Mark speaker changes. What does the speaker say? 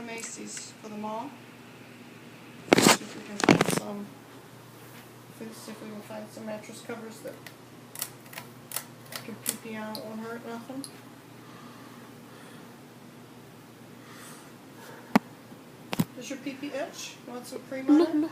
Speaker 1: to Macy's for the mall. See if we can find some. See if we can find some mattress covers that can pee on. It won't hurt nothing. Does your pee itch? You want some cream on it?
Speaker 2: No.